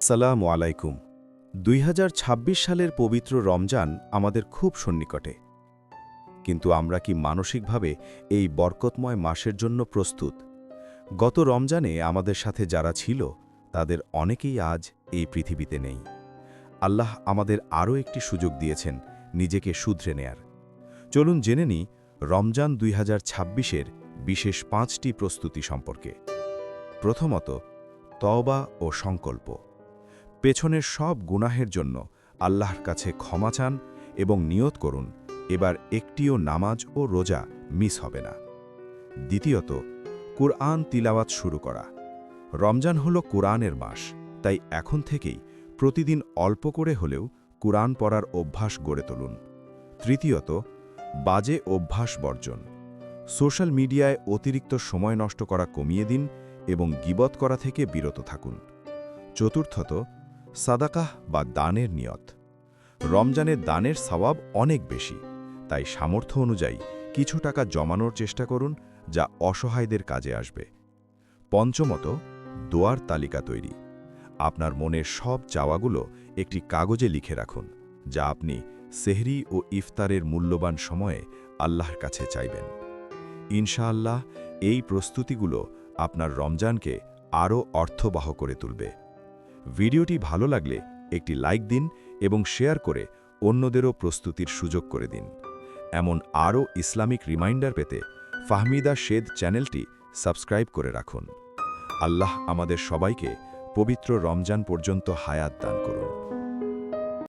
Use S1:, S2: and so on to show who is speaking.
S1: আসসালামু আলাইকুম। ২০২৬ সালের পবিত্র রমজান আমাদের খুব সন্নিকটে। কিন্তু আমরা কি মানসিকভাবে এই বরকতময় মাসের জন্য প্রস্তুত? গত রমজানে আমাদের সাথে যারা ছিল, তাদের অনেকেই আজ এই পৃথিবীতে নেই। আল্লাহ আমাদের আরও একটি সুযোগ দিয়েছেন নিজেকে শুধরে নেয়ার। চলুন জেনে নিই রমজান ২০২৬-এর বিশেষ ৫টি প্রস্তুতি সম্পর্কে। প্রথমত, তওবা ও সংকল্প। পেছনের সব গুনাহের জন্য আল্লাহর কাছে ক্ষমা চান এবং নিয়ত করুন এবার একটিও নামাজ ও রোজা মিস হবে না। দ্বিতীয়ত, কুরআন তিলাওয়াত শুরু করা। রমজান হল কুরআনের মাস, তাই এখন থেকেই প্রতিদিন অল্প করে হলেও কুরআন পড়ার অভ্যাস গড়ে তুলুন। তৃতীয়ত, বাজে অভ্যাস বর্জন। সোশ্যাল মিডিয়ায় অতিরিক্ত সময় নষ্ট করা কমিয়ে দিন এবং গীবত করা থেকে বিরত থাকুন। চতুর্থত, সাদাকাহ বা দানের নিয়ত। রমজানে দানের সওয়াব অনেক বেশি, তাই সামর্থ্য অনুযায়ী কিছু টাকা জমানোর চেষ্টা করুন, যা অসহায়দের কাজে আসবে। পঞ্চমত, দোয়ার তালিকা তৈরি। আপনার মনের সব চাওয়াগুলো একটি কাগজে লিখে রাখুন, যা আপনি সেহরি ও ইফতারের মূল্যবান সময়ে আল্লাহর কাছে চাইবেন। ইনশাআল্লাহ এই প্রস্তুতিগুলো আপনার রমজানকে আরও অর্থবহ করে তুলবে। ভিডিওটি ভালো লাগলে একটি লাইক দিন এবং শেয়ার করে অন্যদেরও প্রস্তুতির সুযোগ করে দিন। এমন আরও ইসলামিক রিমাইন্ডার পেতে ফাহমিদা শেদ চ্যানেলটি সাবস্ক্রাইব করে রাখুন। আল্লাহ আমাদের সবাইকে পবিত্র রমজান পর্যন্ত হায়াত দান করুন।